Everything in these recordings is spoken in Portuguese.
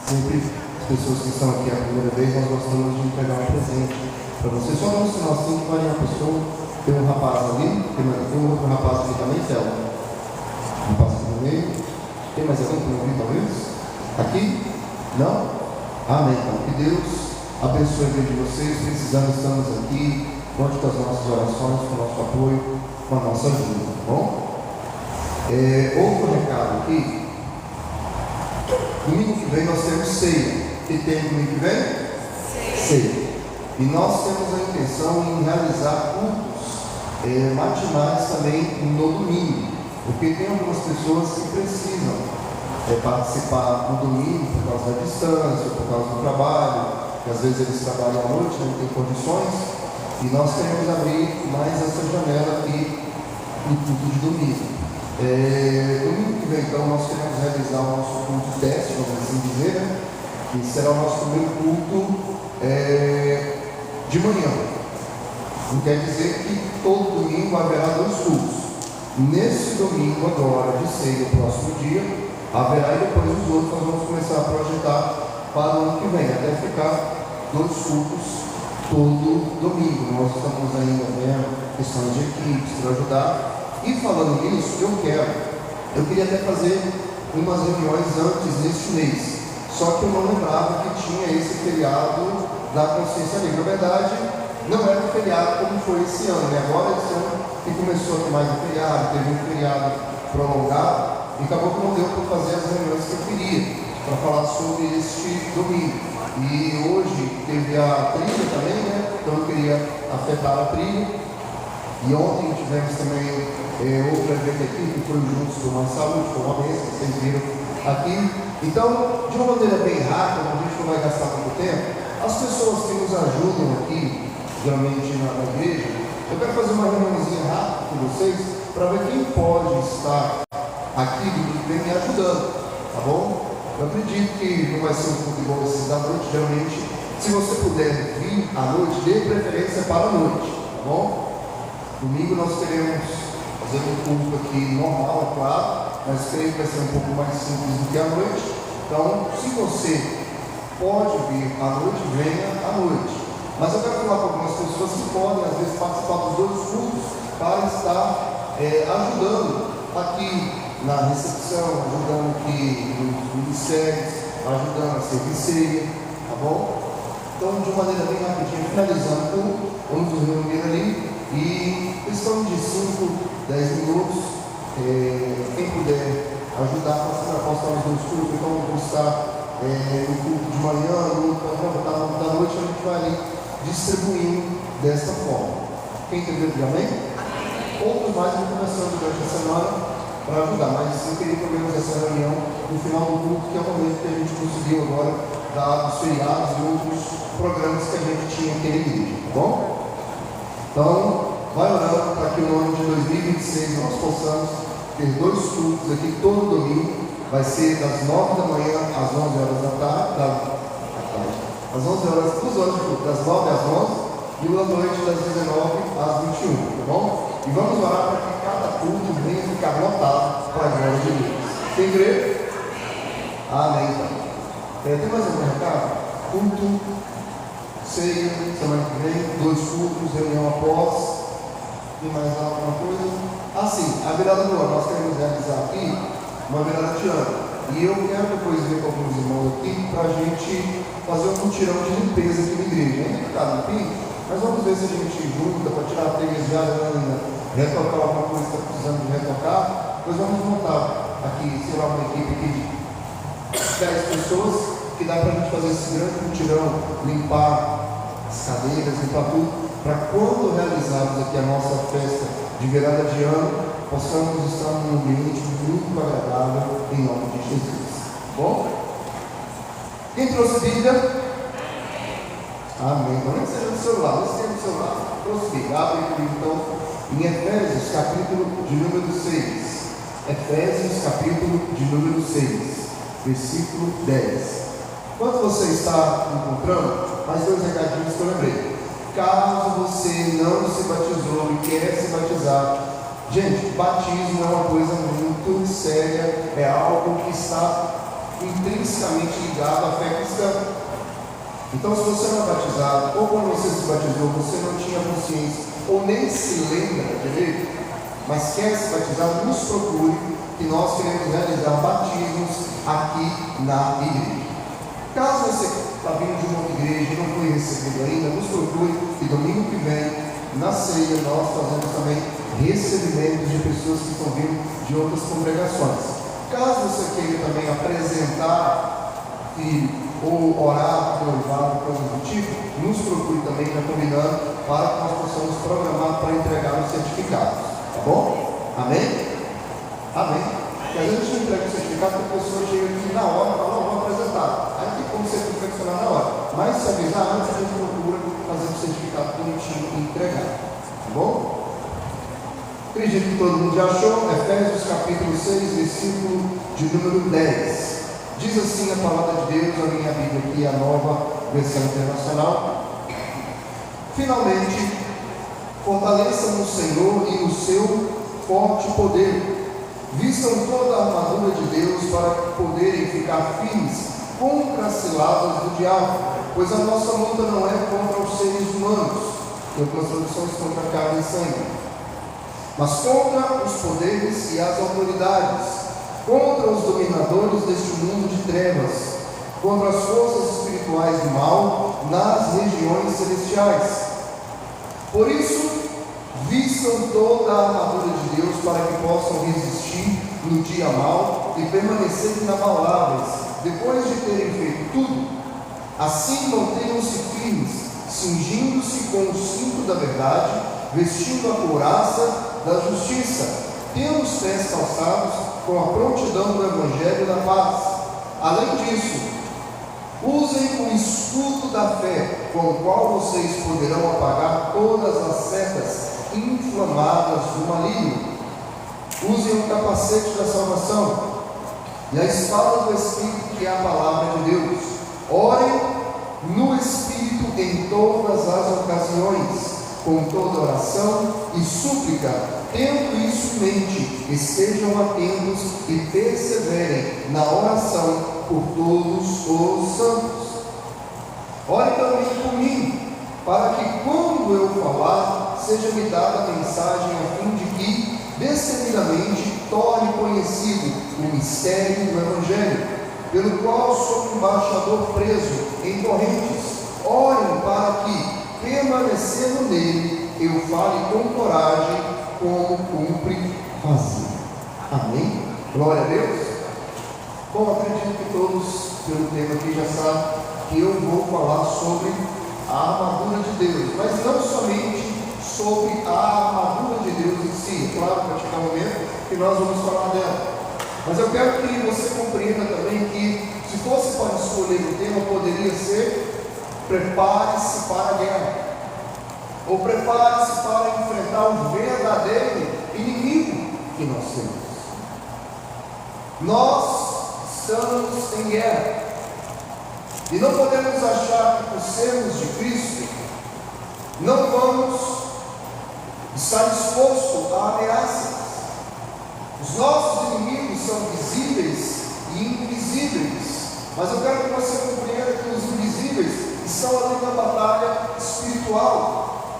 Sempre as pessoas que estão aqui a primeira vez, nós gostamos de entregar um presente para você. Só vamos ensinar assim que vai uma pessoa, tem um rapaz ali, tem um outro rapaz ali também, Théo. Um rapaz aqui no meio. Tem mais alguém que não ouviu, talvez? Aqui? Não? Amém. Então, que Deus abençoe a vida de vocês. Precisando, estamos aqui. Conte com as nossas orações, com o nosso apoio, com a nossa ajuda, tá bom? Outro recado aqui. Domingo que vem nós temos ceia. Que tem domingo que vem? Ceia. E nós temos a intenção em realizar cultos matinais também no domingo. Porque tem algumas pessoas que precisam participar no domingo por causa da distância, por causa do trabalho, que às vezes eles trabalham à noite, não tem condições. E nós queremos abrir mais essa janela aqui no culto de domingo. Domingo que vem, então, nós queremos realizar o nosso culto teste, vamos assim dizer, né? Que será o nosso primeiro culto de manhã. Não quer dizer que todo domingo haverá 2 cultos. Nesse domingo agora, de ceia, o próximo dia, haverá, e depois os outros nós vamos começar a projetar para o ano que vem, até ficar 2 cultos todo domingo. Nós estamos ainda vendo questões de equipes para ajudar. E falando nisso, eu queria até fazer umas reuniões antes deste mês, só que eu não lembrava que tinha esse feriado da consciência livre. Na verdade, não era um feriado como foi esse ano, né? Agora esse ano que começou a ter mais um feriado, teve um feriado prolongado, e acabou que não deu para fazer as reuniões que eu queria, para falar sobre este domingo. E hoje teve a trilha também, né? Então eu queria afetar a trilha. E ontem tivemos também outro evento aqui, que foi Juntos por Mais Saúde, foi uma vez que vocês viram aqui. Então, de uma maneira bem rápida, a gente não vai gastar muito tempo, as pessoas que nos ajudam aqui, geralmente na igreja, eu quero fazer uma reuniãozinha rápida com vocês, para ver quem pode estar aqui e vem me ajudando, tá bom? Eu acredito que não vai ser um culto igual esses da noite, geralmente, se você puder vir à noite, dê preferência para a noite, tá bom? Domingo nós queremos fazer um culto aqui normal, é claro, mas creio que vai ser um pouco mais simples do que a noite. Então, se você pode vir à noite, venha à noite. Mas eu quero falar com algumas pessoas que podem, às vezes, participar dos 2 cultos para estar ajudando aqui na recepção, ajudando aqui nos ministérios, ajudando a servir ceia, tá bom? Então, de uma maneira bem rapidinha, finalizando o culto, vamos nos reunir ali. E questão de 5, 10 minutos, quem puder ajudar a postar os 2 cultos, então vamos estar no culto de manhã, no outro da noite, a gente vai ali distribuindo desta forma. Quem entendeu, diga amém? Outros mais vão conversando durante a semana para ajudar, mas eu queria que pelo menos essa reunião no final do culto, que é o momento que a gente conseguiu agora, dados os feriados e outros programas que a gente tinha aqui na igreja, tá bom? Então, vai orando para que no ano de 2026 nós possamos ter 2 cultos aqui todo domingo. Vai ser das 9 da manhã às 11 horas da tarde, às 11 horas, 2 horas de culto, das 9 às 11 e à noite das 19 às 21, tá bom? E vamos orar para que cada culto venha ficar lotado para a glória de Deus. Tem igreja? Amém. Tem mais algum recado? Culto, ceia, semana que vem, 2 cultos, reunião após. Tem mais alguma coisa? Sim, a virada do ano. Nós queremos realizar aqui uma virada de ano. E eu quero depois ver com alguns irmãos aqui para a gente fazer um mutirão de limpeza aqui na igreja. Ainda que está limpinho, mas vamos ver se a gente junta para tirar a telhas de arana, retocar alguma coisa que está precisando de retocar. Depois vamos montar aqui, sei lá, uma equipe aqui de 10 pessoas que dá para a gente fazer esse grande mutirão, limpar as cadeiras, limpar tudo, para quando realizarmos aqui a nossa festa de virada de ano, possamos estar num ambiente muito agradável em nome de Jesus. Bom? Quem trouxe a Bíblia? Amém. Não é que seja do celular, você tem do celular, trouxe Bíblia. Abre comigo então em Efésios, capítulo de número 6. Efésios, capítulo de número 6, versículo 10. Enquanto você está encontrando, mais 2 recadinhos que eu lembrei. Caso você não se batizou e quer se batizar, gente, batismo é uma coisa muito séria, é algo que está intrinsecamente ligado à fé cristã. Então, se você não é batizado, ou quando você se batizou, você não tinha consciência, ou nem se lembra direito, mas quer se batizar, nos procure, que nós queremos realizar batismos aqui na igreja. Caso você está vindo de uma outra igreja e não foi recebido ainda, nos procure, e domingo que vem, na ceia, nós fazemos também recebimentos de pessoas que estão vindo de outras congregações. Caso você queira também apresentar ou orar por noivado, coisa do tipo, nos procure também, já combinando, para que nós possamos programar para entregar os certificados. Tá bom? Amém? Amém. Porque às vezes a gente entrega o certificado e a pessoa chega aqui na hora e fala, não, vou apresentar. Aí tem como ser perfeccionado na hora. Mas se avisar antes, a gente procura fazer o certificado bonitinho e entregar. Tá bom? Acredito que todo mundo já achou. Efésios capítulo 6, versículo de número 10. Diz assim a palavra de Deus, a minha Bíblia aqui, a nova versão internacional. Finalmente, fortaleçam no Senhor e no seu forte poder. Vistam toda a armadura de Deus para poderem ficar firmes contra as ciladas do diabo, pois a nossa luta não é contra os seres humanos, em outras traduções contra carne e sangue, mas contra os poderes e as autoridades, contra os dominadores deste mundo de trevas, contra as forças espirituais do mal nas regiões celestiais. Por isso, vistam toda a armadura de Deus para que possam resistir no dia mau e permanecer inabaláveis, depois de terem feito tudo. Assim mantenham-se firmes, cingindo-se com o cinto da verdade, vestindo a couraça da justiça, tendo os pés calçados com a prontidão do Evangelho da paz. Além disso, usem o escudo da fé, com o qual vocês poderão apagar todas as setas inflamadas do maligno. Usem o capacete da salvação e a espada do Espírito, que é a palavra de Deus. Orem no Espírito em todas as ocasiões, com toda oração e súplica. Tendo isso em mente, estejam atentos e perseverem na oração por todos os santos. Ore também por mim, para que quando eu falar, seja-me dada a mensagem a fim de que, destemidamente, torne conhecido o mistério do Evangelho, pelo qual sou embaixador preso em correntes. Orem para que, permanecendo nele, eu fale com coragem, como cumpre fazer. Amém? Glória a Deus. Bom, acredito que todos, pelo tema aqui, já sabem que eu vou falar sobre a armadura de Deus, mas não somente sobre a armadura de Deus em si. É claro, para chegar um momento que nós vamos falar dela, mas eu quero que você compreenda também que, se fosse para escolher o tema, poderia ser: prepare-se para a guerra, ou prepare-se para enfrentar o verdadeiro inimigo que nós temos. Nós estamos em guerra, e não podemos achar que, por sermos de Cristo, não vamos estar expostos a ameaças. Os nossos inimigos são visíveis e invisíveis, mas eu quero que você compreenda que os invisíveis estão ali na batalha espiritual,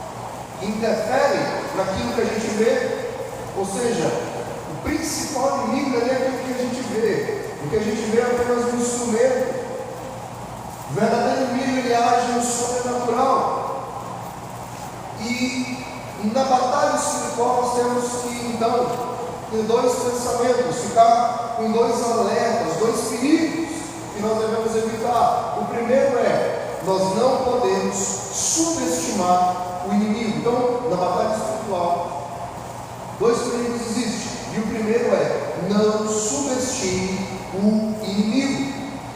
que interferem naquilo que a gente vê. Ou seja, o principal inimigo é aquilo que a gente vê. O que a gente vê é apenas um instrumento. O verdadeiro inimigo, ele age no sobrenatural. E na batalha espiritual nós temos que, então, ter dois pensamentos, ficar com dois alertas, dois perigos que nós devemos evitar. O primeiro é: nós não podemos subestimar o inimigo. Então, na batalha espiritual, dois perigos existem. E o primeiro é: não subestime o inimigo.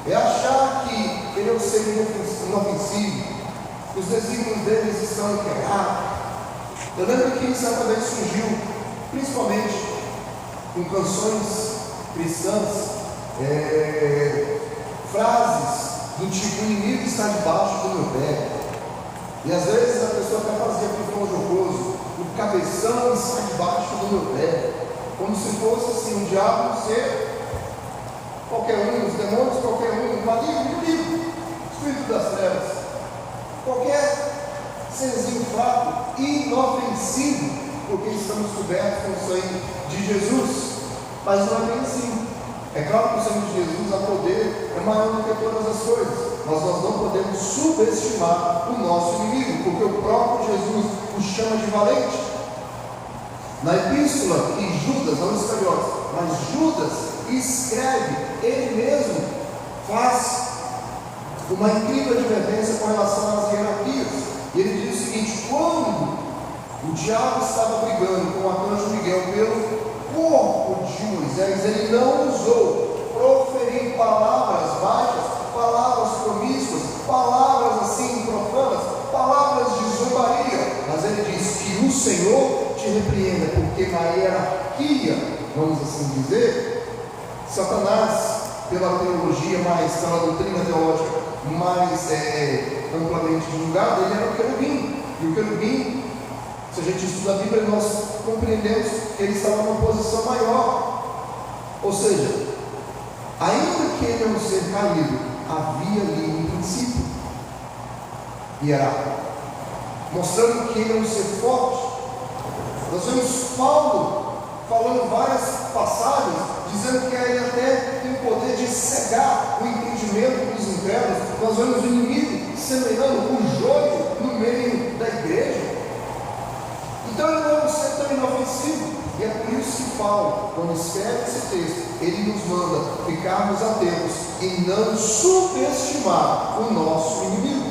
É achar que ele é um ser inofensivo, que os desígnios deles estão enterrados. Eu lembro que certa vez surgiu, principalmente com canções cristãs, frases do tipo: o inimigo está debaixo do meu pé. E às vezes a pessoa até fazia com tom jocoso: o cabeção está debaixo do meu pé, como se fosse assim, um diabo ser qualquer um, os demônios, qualquer um, o maligno, espírito das trevas, qualquer serzinho fraco, inofensivo, porque estamos cobertos com o sangue de Jesus. Mas não é bem assim. É claro que o sangue de Jesus há poder, é maior do que todas as coisas, mas nós não podemos subestimar o nosso inimigo, porque o próprio Jesus o chama de valente. Na epístola que Judas, não Iscariotes, mas Judas escreve, ele mesmo faz uma incrível advertência com relação às hierarquias. E ele diz o seguinte: quando o diabo estava brigando com o arcanjo Miguel pelo corpo de Moisés, ele não usou proferir palavras baixas, palavras promíscuas, palavras assim profanas, palavras de zombaria, mas ele diz que o Senhor te repreenda, porque na hierarquia, vamos assim dizer, Satanás, pela teologia mais, pela doutrina teológica mais amplamente divulgada, ele era o querubim, e o querubim, se a gente estuda a Bíblia, nós compreendemos que ele estava numa posição maior. Ou seja, ainda que ele é um ser caído, havia ali um princípio hierárquico, mostrando que ele é um ser forte. Nós vemos Paulo falando várias passagens, dizendo que ele até tem o poder de cegar o entendimento dos incrédulos. Nós vemos o inimigo semeando o joio no meio da igreja. Então ele não é um ser tão inofensivo, e é por isso que Paulo, quando escreve esse texto, ele nos manda ficarmos atentos e não subestimar o nosso inimigo.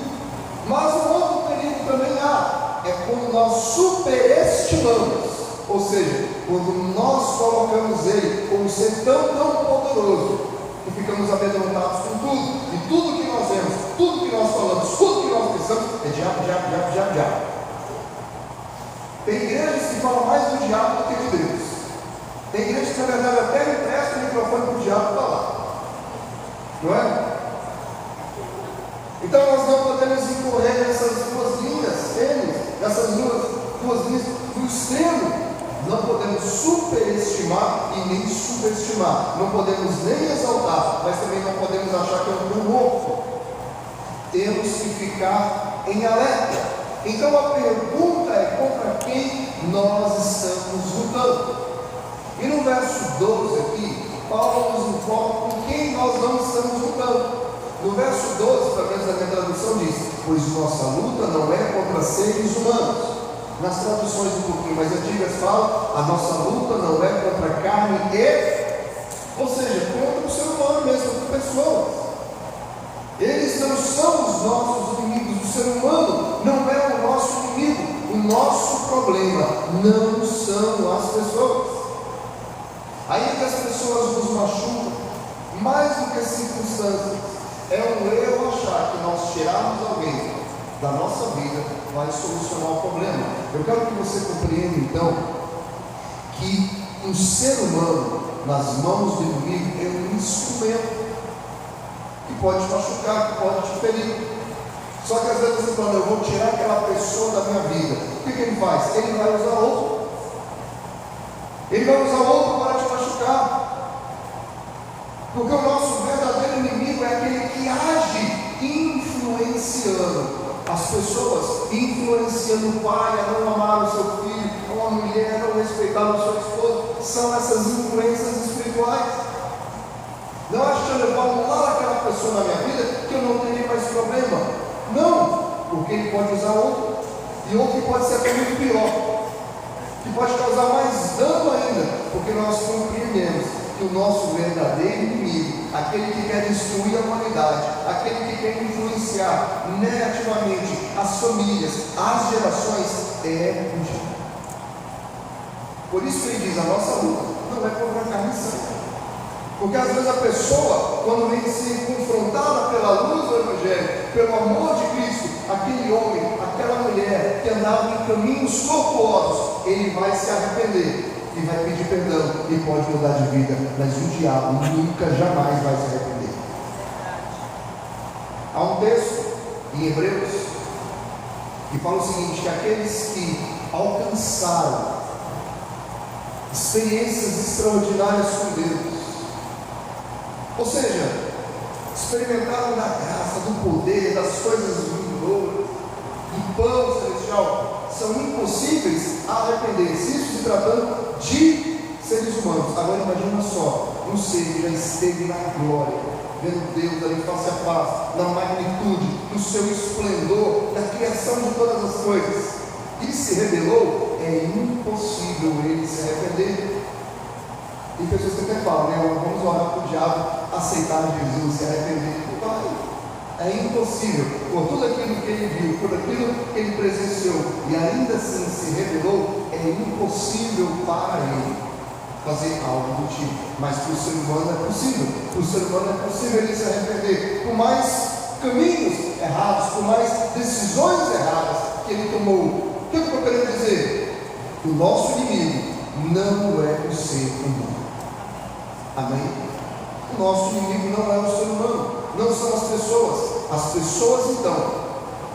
Mas um outro perigo também há, é quando nós superestimamos, ou seja, quando nós colocamos ele como ser tão poderoso, que ficamos amedrontados com tudo, e tudo que nós vemos, tudo que nós falamos, tudo que nós pensamos, é diabo. Tem igrejas que falam mais do diabo do que de Deus. Tem igrejas que na verdade até emprestam o microfone para o diabo falar. Não é? Então nós não podemos incorrer nessas duas linhas, nessas duas linhas do extremo. Não podemos superestimar e nem subestimar. Não podemos nem exaltar, mas também não podemos achar que é um louco. Temos que ficar em alerta. Então a pergunta é: contra quem nós estamos lutando? E no verso 12 aqui, Paulo nos informa com quem nós não estamos lutando. No verso 12, pelo menos a minha tradução diz: pois nossa luta não é contra seres humanos. Nas traduções um pouquinho mais antigas falam: a nossa luta não é contra carne ou seja, contra o ser humano mesmo, contra pessoas. Eles não são os nossos inimigos. O ser humano não é o nosso inimigo. O nosso problema não são as pessoas. Ainda que as pessoas nos machucam, mais do que as circunstâncias, é um erro achar que nós tirarmos alguém da nossa vida vai solucionar o problema. Eu quero que você compreenda então que um ser humano nas mãos do inimigo é um instrumento que pode te machucar, que pode te ferir. Só que às vezes você fala: eu vou tirar aquela pessoa da minha vida. O que ele faz? Ele vai usar outro. Ele vai usar outro para te machucar. Porque o nosso verdadeiro inimigo é aquele que age influenciando as pessoas, influenciando o pai a não amar o seu filho, a uma mulher a não respeitar o seu esposo. São essas influências espirituais. Não acho que eu levar lá aquela pessoa na minha vida que eu não teria mais problema. Não, porque ele pode usar outro, e outro que pode ser até muito pior, que pode causar mais dano ainda, porque nós compreendemos que o nosso verdadeiro inimigo, aquele que quer destruir a humanidade, aquele que quer influenciar negativamente as famílias, as gerações, é o diabo. Por isso que ele diz: a nossa luta não é contra a carne e sangue. Porque às vezes a pessoa, quando vem ser confrontada pela luz do Evangelho, pelo amor de Cristo, aquele homem, aquela mulher que andava em caminhos tortuosos, ele vai se arrepender e vai pedir perdão e pode mudar de vida, mas o diabo nunca, jamais vai se arrepender. Há um texto em Hebreus que fala o seguinte: que aqueles que alcançaram experiências extraordinárias com Deus, Ou seja, experimentaram da graça, do poder, das coisas vindouras, do pão celestial, são impossíveis a arrepender-se. Isso se tratando de seres humanos. Agora imagina só, um ser que já esteve na glória, vendo Deus ali face a face, na magnitude, no seu esplendor, na criação de todas as coisas. Ele se rebelou, é impossível ele se arrepender. Tem pessoas que até falam, né? Vamos orar para o diabo aceitar Jesus, se arrepender. Não vai. É impossível. Por tudo aquilo que ele viu, por aquilo que ele presenciou, e ainda assim se rebelou, é impossível para ele fazer algo do tipo. Mas para o ser humano é possível. Para o ser humano é possível ele se arrepender. Por mais caminhos errados, por mais decisões erradas que ele tomou. O que eu estou querendo dizer? O nosso inimigo não é o ser humano. Amém? O nosso inimigo não é o ser humano, não são as pessoas. As pessoas, então,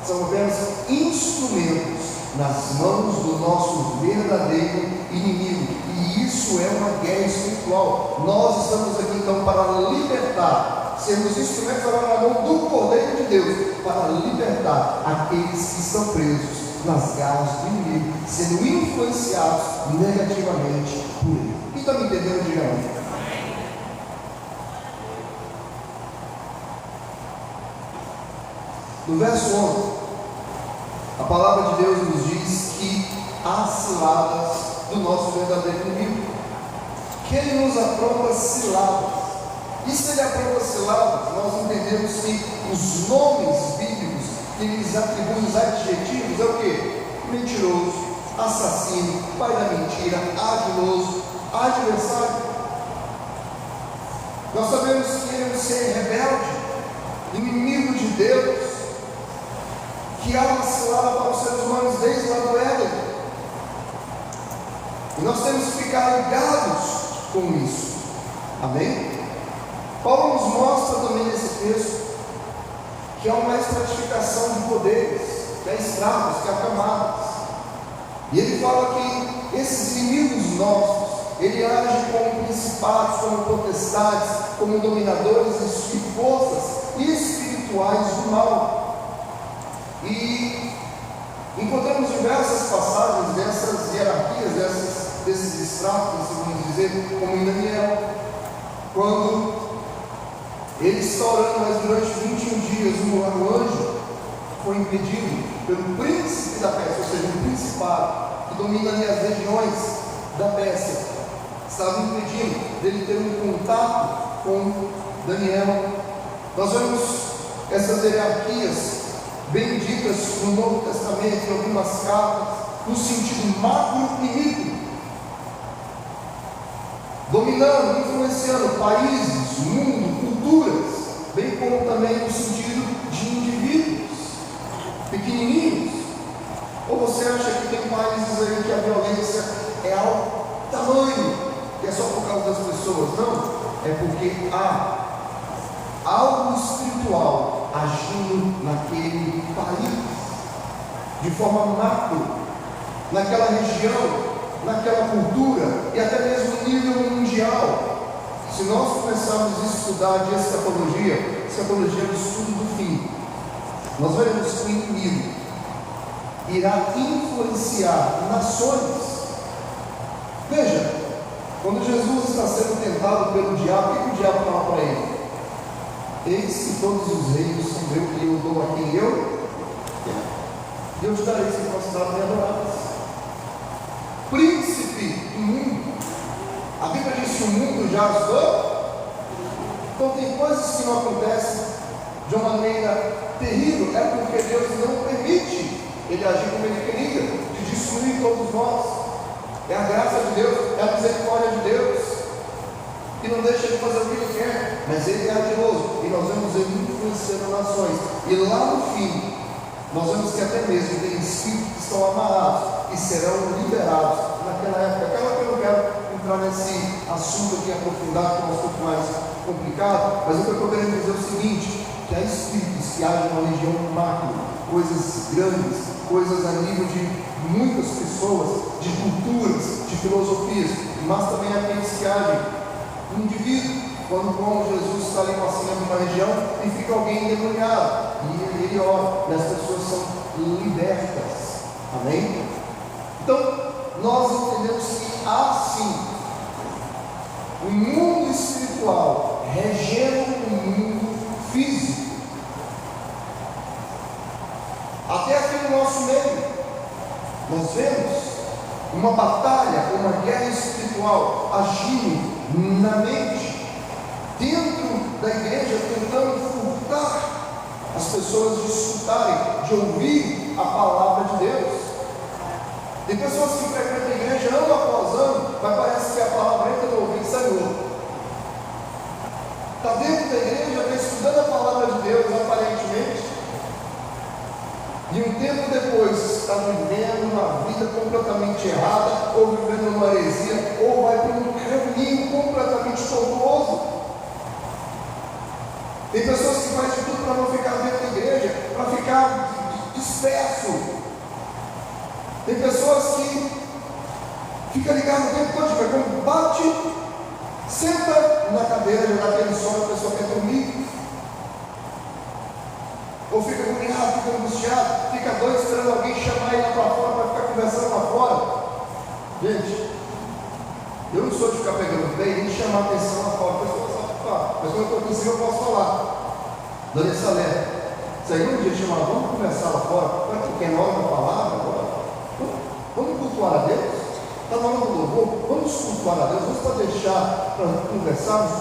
são apenas instrumentos nas mãos do nosso verdadeiro inimigo. E isso é uma guerra espiritual. Nós estamos aqui, então, para libertar, sermos instrumentos agora na mão do Cordeiro de Deus, para libertar aqueles que estão presos nas garras do inimigo, sendo influenciados negativamente por ele. Quem está me entendendo? Diga amém. No verso 11, a palavra de Deus nos diz que há ciladas do nosso verdadeiro inimigo, que ele nos apronta ciladas. E se ele apronta ciladas, nós entendemos que os nomes bíblicos que eles atribuem os adjetivos é o que? Mentiroso, assassino, pai da mentira, ardiloso, adversário. Nós sabemos que ele é um ser rebelde, inimigo de Deus, que há uma cilada para os seres humanos desde lá do Éden. E nós temos que ficar ligados com isso. Amém? Paulo nos mostra também nesse texto que há uma estratificação de poderes, que há estratos, que há camadas. E ele fala que esses inimigos nossos, ele age como principados, como potestades, como dominadores e forças espirituais do mal. E encontramos diversas passagens dessas hierarquias, desses estratos, assim vamos dizer, como em Daniel, quando ele está orando, mas durante 21 dias o anjo foi impedido pelo príncipe da Pérsia, ou seja, um principado que domina ali as regiões da Pérsia, estava impedindo dele ter um contato com Daniel. Nós vemos essas hierarquias bem ditas no Novo Testamento, em algumas cartas, no sentido macro e micro, dominando, influenciando países, mundo, culturas, bem como também no sentido de indivíduos pequenininhos. Ou você acha que tem países aí que a violência é ao tamanho, que é só por causa das pessoas? Não, é porque há algo espiritual agindo naquele país, de forma macro, naquela região, naquela cultura e até mesmo no nível mundial. Se nós começarmos a estudar de escatologia é o estudo do fim, nós veremos que o inimigo irá influenciar nações. Veja, quando Jesus está sendo tentado pelo diabo, o que o diabo fala para ele? Eis que todos os reinos são meus, e eu dou a quem eu te darei ser considerado e adorados. Príncipe do mundo. A Bíblia diz que o mundo já as dou. Então tem coisas que não acontecem de uma maneira terrível, é porque Deus não permite ele agir como ele queria, de destruir todos nós. É a graça de Deus, é a misericórdia de Deus, que não deixa ele fazer o que ele quer, mas ele é ardiloso, e nós vemos ele influenciando nações. E lá no fim, nós vemos que até mesmo tem espíritos que estão amarrados e serão liberados naquela época. Aquela que eu não quero entrar nesse assunto aqui aprofundado, que é um assunto mais complicado, mas o que eu estou querendo dizer é o seguinte: que há espíritos que agem na região macro, coisas grandes, coisas a nível de muitas pessoas, de culturas, de filosofias, mas também aqueles que agem no indivíduo. quando Jesus está ali passeando numa região e fica alguém endemoniado, e ele ora, e as pessoas são libertas. Amém? Então, nós entendemos que há sim o mundo espiritual regendo o mundo físico. Até aqui no nosso meio, nós vemos uma batalha, uma guerra espiritual agindo na mente, dentro da igreja, tentando furtar as pessoas de escutarem, de ouvir a palavra de Deus. Tem pessoas que frequentam a igreja ano após ano, mas parece que a palavra entra no ouvido e sai no outro. Está dentro da igreja, está estudando a palavra de Deus, aparentemente, e um tempo depois está vivendo uma vida completamente errada, ou vivendo uma heresia, ou vai para um caminho completamente tortuoso. Tem pessoas que fazem tudo para não ficar dentro da igreja, para ficar disperso. Tem pessoas que ficam ligadas o tempo todo, mas quando bate, senta na cadeira, já dá aquele sono, a pessoa quer dormir. Ou fica agoniado, fica angustiado, fica doido esperando alguém chamar ele lá para fora para ficar conversando lá fora. Gente, eu não sou de ficar pegando bem, nem chamar atenção lá fora. A pessoa sabe falar, mas quando eu estou consigo eu posso falar. Dona Salé, se aí um dia chamar, vamos conversar lá fora, porque é na hora da palavra agora. Vamos cultuar a Deus? Está na hora do louvor? Vamos cultuar a Deus? Vamos para deixar para conversarmos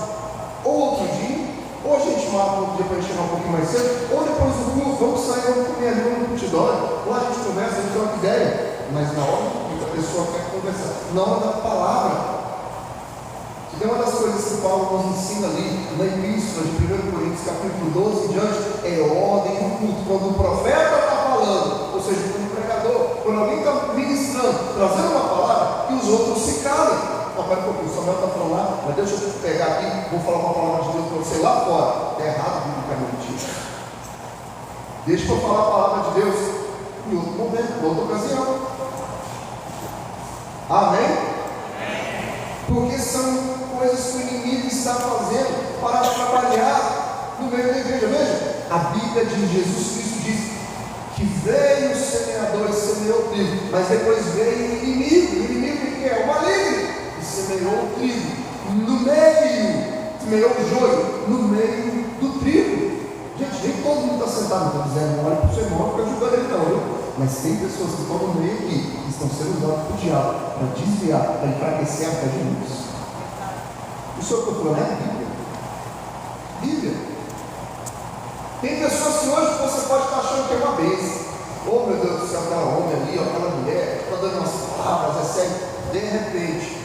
outro dia? Ou a gente marca outro dia para chegar um pouquinho mais cedo, ou depois do culto, vamos sair, vamos comer ali no multidão. Lá a gente conversa, a gente troca ideia. Mas na hora que a pessoa quer conversar, na hora da palavra. Se tem uma das coisas que Paulo nos ensina ali, na epístola de 1 Coríntios, capítulo 12 em diante, é ordem do culto. Quando o profeta está falando, ou seja, quando o pregador, quando alguém está ministrando, trazendo uma palavra, que os outros se calem. Não, pera um pouquinho, o Samuel está falando lá, mas deixa eu pegar aqui, vou falar uma palavra de Deus para você lá fora. É errado biblicamente. Deixa eu falar a palavra de Deus em outro momento, em outra ocasião. Amém? Porque são coisas que o inimigo está fazendo para trabalhar no meio da igreja. Veja, a Bíblia de Jesus Cristo diz que veio o semeador e semeou o trigo, mas depois veio o inimigo que é o maligno, e semeou o trigo no meio, semeou o joio no meio do trigo. Gente, nem todo mundo está sentado, não está dizendo, olha para o seu irmão, fica ajudando ele não, viu? Mas tem pessoas que estão no meio aqui, que estão sendo usadas por diabo para desviar, para enfraquecer a fé de muitos. Isso é o que eu estou falando, é Bíblia. Bíblia. Tem pessoas que hoje você pode estar achando que é uma bênção. Oh meu Deus do céu, aquela homem ali, aquela mulher, está dando umas palavras, é sério. De repente,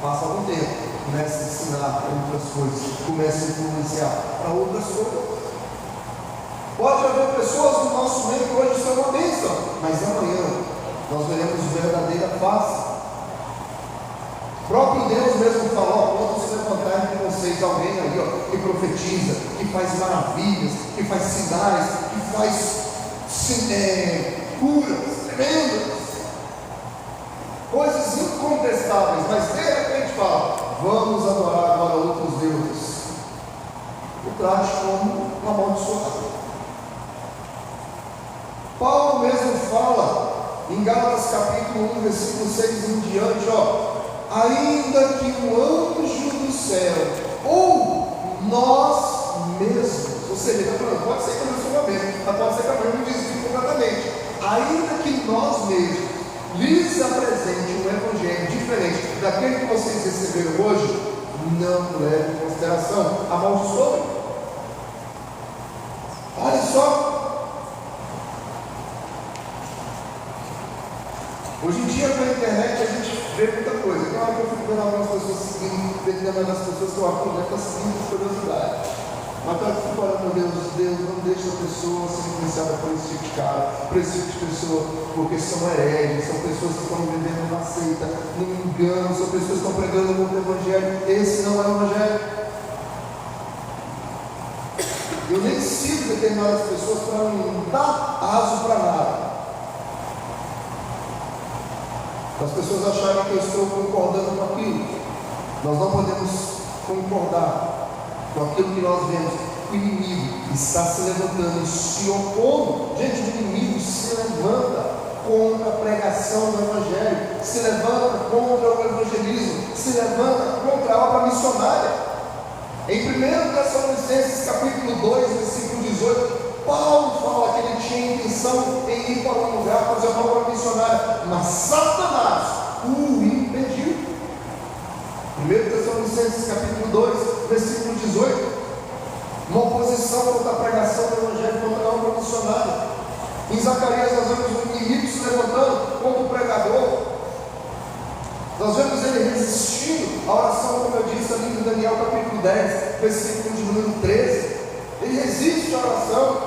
passa algum tempo, começa a ensinar outras coisas, começa a influenciar para outras coisas. Pode haver pessoas no nosso meio que hoje são uma bênção, mas amanhã nós veremos a verdadeira face. O próprio Deus mesmo falou: quando se levantar entre vocês alguém aí, ó, que profetiza, que faz maravilhas, que faz sinais, que faz curas tremendas, coisas incontestáveis, mas de repente fala: vamos adorar agora outros deuses. O trate como uma amaldiçoado. Paulo mesmo fala em Gálatas capítulo 1, versículo 6 em diante, ó: ainda que o anjo do céu, ou nós mesmos, ou seja, ele está falando, pode ser que eu não sou uma mesma, mas pode ser que a mãe não desvie completamente, ainda que nós mesmos lhes apresente um evangelho diferente daquele que vocês receberam hoje, não leve em consideração, amaldiçoe. Olha só. Hoje em dia, pela internet, a gente vê muita coisa. Tem hora que eu fico vendo algumas pessoas seguindo, determinando as pessoas que eu acho que deve estar seguindo por curiosidade. Mas eu fico falando, meu Deus, não deixe a pessoa ser influenciada por esse tipo de cara, por esse tipo de pessoa, porque são hereges, são pessoas que estão vivendo uma seita, no engano, são pessoas que estão pregando o outro evangelho. Esse não é o evangelho. Eu nem sigo determinadas pessoas para não dar aso para nada. As pessoas acharem que eu estou concordando com aquilo. Nós não podemos concordar. com aquilo que nós vemos. O inimigo está se levantando e se opondo. Gente, o inimigo se levanta contra a pregação do Evangelho, se levanta contra o evangelismo, se levanta contra a obra missionária. Em 1 Tessalonicenses capítulo 2, versículo 18, Paulo fala que ele tinha intenção em ir para um lugar fazer uma obra missionária, mas Satanás o impediu. 1 Tessalonicenses capítulo 2, versículo 18, uma oposição contra a pregação do Evangelho, contra a obra missionária. Em Zacarias nós vemos o inimigo se levantando contra o pregador. Nós vemos ele resistindo à oração, como eu disse ali em Daniel capítulo 10, versículo de número 13. Ele resiste à oração,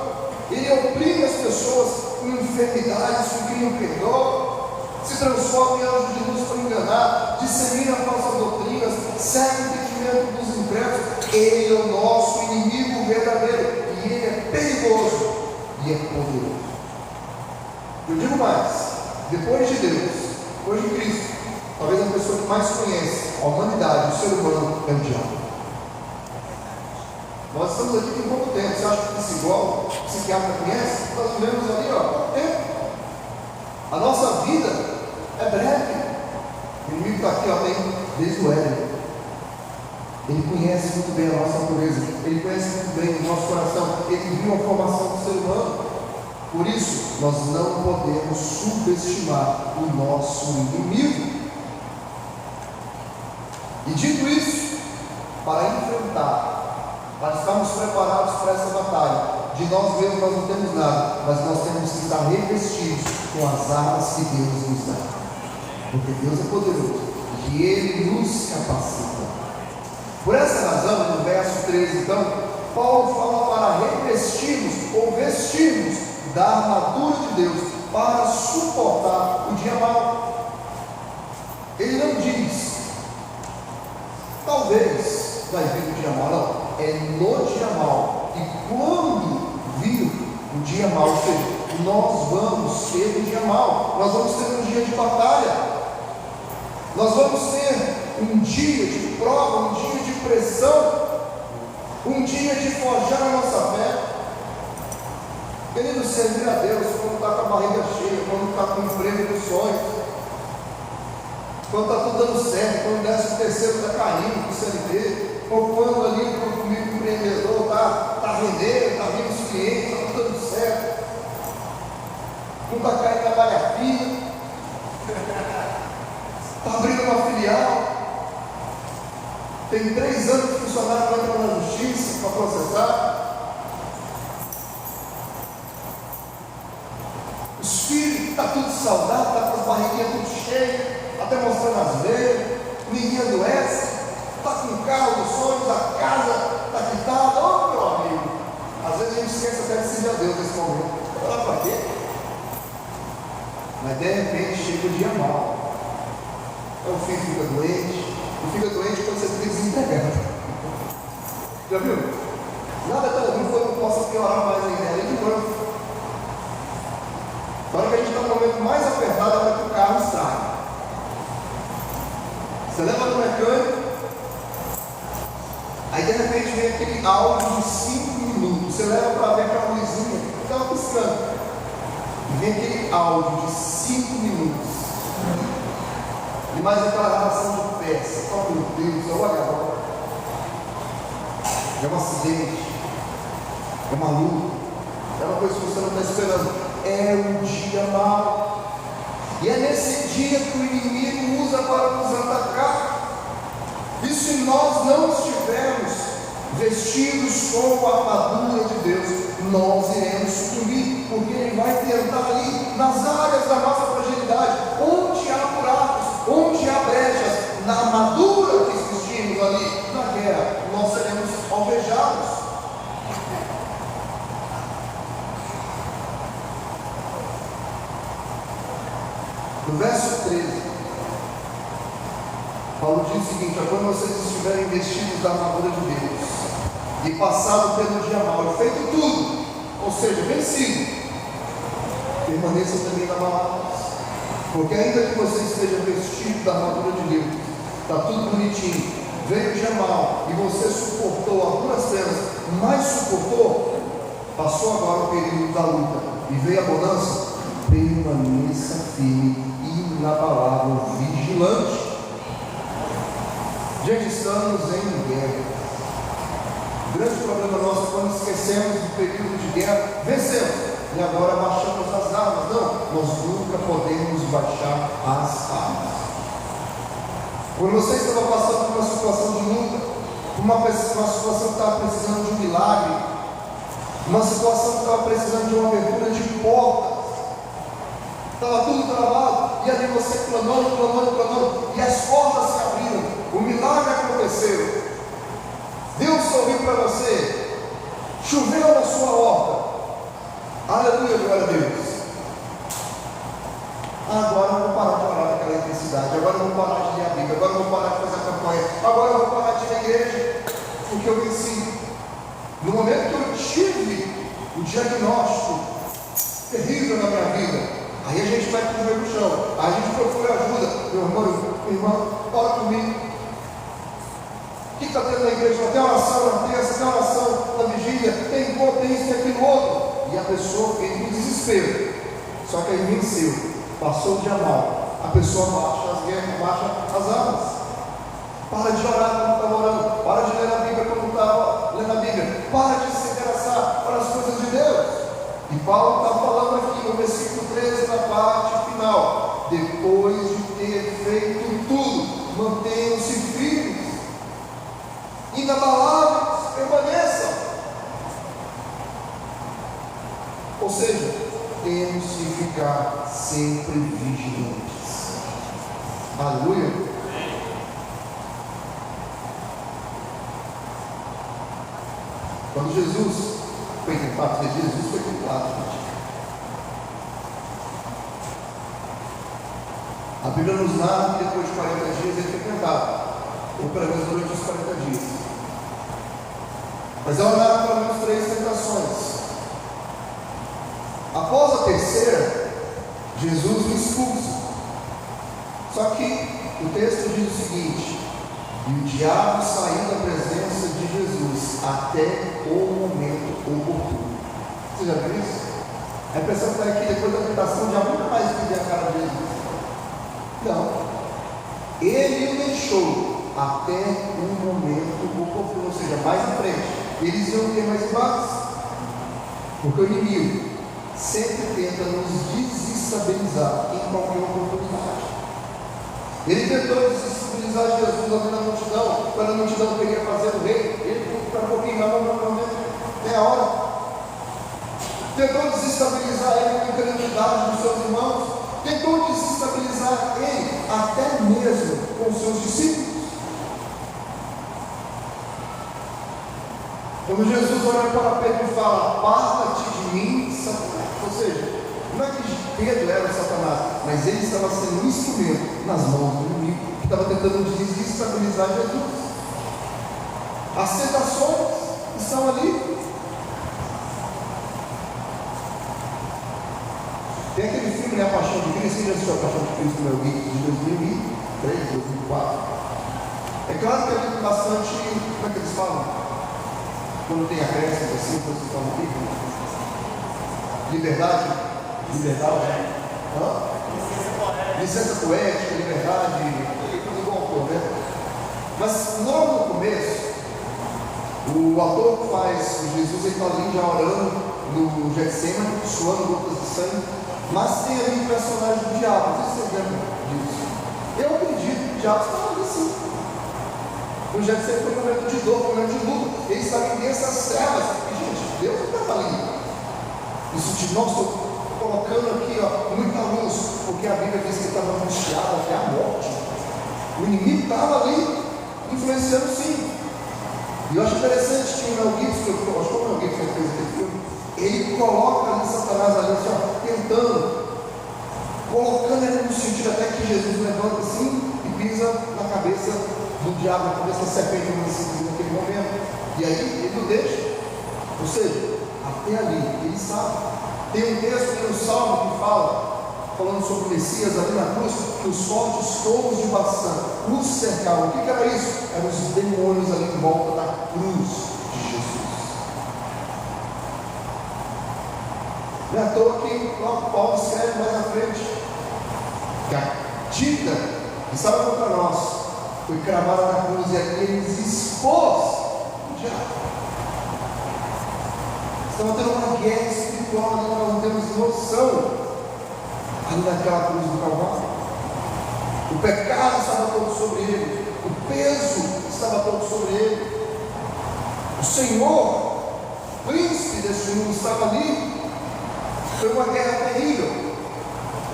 ele oprime as pessoas com enfermidades, com quem não perdoa, se transforma em anjo de luz para enganar, dissemina falsas doutrinas, segue o entendimento dos incrédulos. Ele é o nosso inimigo verdadeiro, e ele é perigoso e é poderoso. Eu digo mais, depois de Deus, depois de Cristo, talvez a pessoa que mais conhece a humanidade, o ser humano, é o diabo. Nós estamos aqui tem pouco tempo. Você acha que isso igual o psiquiatra conhece? Nós vivemos ali, há pouco tempo. A nossa vida é breve. O inimigo está aqui, tem desde o Éden. Ele conhece muito bem a nossa natureza, ele conhece muito bem o nosso coração, ele viu a formação do ser humano. Por isso, nós não podemos subestimar o nosso inimigo. E dito isso, para enfrentar, para estarmos preparados para essa batalha, de nós mesmos nós não temos nada, mas nós temos que estar revestidos com as armas que Deus nos dá. Porque Deus é poderoso e Ele nos capacita. Por essa razão, no verso 13, então, Paulo fala para revestirmos ou vestirmos da armadura de Deus para suportar o dia mau. Ele não diz, talvez vai vir o dia mau, não, é no dia mau. E quando vir o dia mau, ou seja, nós vamos ter um dia mau, nós vamos ter um dia de batalha, nós vamos ter um dia de prova, um dia de pressão, um dia de forjar a nossa fé. Querido, servir a Deus quando está com a barriga cheia, quando está com o emprego dos sonhos, quando está tudo dando certo, quando o 13º está caindo, o CLT, ou quando ali o microempreendedor está rendendo, está vindo os clientes, está tudo dando certo, não está caindo na malha fina, está abrindo uma filial, tem 3 anos de funcionário vai entrar na justiça para processar. Os filhos, está tudo saudável, está com as barriguinhas tudo cheias, até mostrando as veias, ninguém adoece, está com o carro dos sonhos, a casa está quitada. Oh, meu amigo, às vezes a gente esquece até de servir a Deus nesse momento. Olha para quê? Mas de repente chega o dia mau. O filho fica doente. O filho é doente quando você fica desempregado. Já viu? Nada tão ruim foi que possa piorar mais ainda. Além de pronto. Na hora que a gente está no momento mais apertado, é hora que o carro estraga. Você leva no mecânico, aí de repente vem aquele áudio de 5 minutos. Você leva para ver aquela luzinha, estava piscando. E vem aquele áudio de 5 minutos. E mais aquela gravação de peça. Oh meu Deus, olha agora. É um acidente, é uma luta, é uma coisa que você não está esperando. É um dia mau. E é nesse dia que o inimigo usa para nos atacar. E se nós não estivermos vestidos com a armadura de Deus, nós iremos sucumbir, porque ele vai tentar ali nas áreas da nossa fragilidade, onde há buracos, onde há brechas, na armadura que vestimos ali na guerra, nós seremos alvejados. No verso 13, Paulo diz o seguinte: quando vocês estiverem vestidos da armadura de Deus e passado pelo dia mau e feito tudo, ou seja, vencido, permaneçam também na paz, porque ainda que você esteja vestido da armadura de Deus, está tudo bonitinho, veio o dia mau e você suportou a duras penas, mas suportou, passou agora o período da luta e veio a bonança, permaneça firme, inabalável, vigilante. Gente, estamos em guerra. O grande problema nosso é quando esquecemos do período de guerra, vencemos e agora baixamos as armas. Não, nós nunca podemos baixar as armas. Quando você estava passando por uma situação de luta, uma situação que estava precisando de um milagre, uma situação que estava precisando de uma abertura de portas, estava tudo travado, e ali você clamando, e as portas se abriram, o milagre aconteceu, Deus sorriu para você, choveu na sua horta, aleluia, glória a Deus. Agora eu vou parar de orar naquela intensidade, agora eu vou parar de ler a Bíblia, agora eu vou parar de fazer a campanha, agora eu vou parar de ir na igreja, porque eu venci. No momento que eu tive o diagnóstico terrível na minha vida, aí a gente vai para o joelho no chão, aí a gente procura ajuda. Meu irmão, ora comigo. O que está tendo na igreja? Tem oração na terça, tem oração na vigília, tem isso, tem aquilo outro. E a pessoa vem no desespero. Só que aí venceu. Passou o dia mal, a pessoa baixa as guerras, baixa as armas, para de orar quando estava orando, para de ler a Bíblia quando estava lendo a Bíblia, para de se interessar para as coisas de Deus. E Paulo está falando aqui no versículo 13, na parte final: depois de ter feito tudo, mantenham-se firmes, inabaláveis, permaneçam. Ou seja, temos que ficar sempre vigilantes. Aleluia. Quando Jesus foi tentado, Jesus foi tentado. A Bíblia nos narra que depois de 40 dias ele foi tentado, ou pelo menos durante os 40 dias. Mas ela narra pelo menos 3 tentações. Após a terceira, Jesus o expulsa. Só que o texto diz o seguinte: e o diabo saiu da presença de Jesus até o momento oportuno. Você já viu isso? A impressão que está aqui, depois da tentação, o diabo nunca mais queria a cara de Jesus. Não. Ele o deixou até um momento oportuno, ou seja, mais à frente. Eles iam ter mais embates, porque o inimigo sempre tenta nos desestabilizar em qualquer oportunidade. Ele tentou desestabilizar Jesus ali na multidão, quando a multidão queria fazer o rei. Ele para um pouquinho, não tem a hora. Tentou desestabilizar ele com a incredulidade dos seus irmãos. Tentou desestabilizar ele até mesmo com os seus discípulos. Quando Jesus olha para Pedro e fala: aparta-te de mim, Satanás. Ou seja, não é que Pedro era o Satanás, mas ele estava sendo um instrumento nas mãos do inimigo, que estava tentando desestabilizar Jesus. As tentações estão ali. Tem aquele filme, né, A Paixão de Cristo. Quem já assistiu A Paixão de Cristo, meu Gui, de 2003, 2004? É claro que ele tem bastante, como é que eles falam? Quando tem acréscimo assim, quando você fala aqui, liberdade, licença poética, liberdade, tudo igual, né? Mas logo no começo, o ator que faz o Jesus, ele está ali já orando no Getsemane, suando gotas de sangue, mas tem ali o personagem do diabo. Não sei se vocês lembram disso. Eu acredito que o diabo estava ali sim. O Getsemane foi um momento de dor, foi um momento de luta. Ele estava em dessas trevas. E, gente, Deus não estava ali. Isso de nós, estou colocando aqui muita luz, porque a Bíblia diz que ele estava angustiado até a morte. O inimigo estava ali, influenciando sim. E eu acho interessante que o Mel Gibson, eu acho que o Mel Gibson fez aquele filme, ele coloca ali Satanás ali, assim, tentando, colocando ele no sentido até que Jesus levanta assim e pisa na cabeça do diabo, na cabeça da serpente, naquele momento. E aí ele o deixa. Ou seja, até ali, ele sabe. Tem um texto no Salmo que fala falando sobre o Messias ali na cruz, que os fortes touros de Baçã os cercavam. O que era isso? Eram os demônios ali em volta da cruz de Jesus. Não é à toa que Paulo escreve mais à frente que a dívida que estava contra nós foi cravada na cruz e aqui ele expôs o diabo. Estava tendo uma guerra espiritual, nós não temos noção ali naquela cruz do Calvário. O pecado estava todo sobre ele, o peso estava todo sobre ele. O Senhor, príncipe deste mundo, estava ali. Foi uma guerra terrível.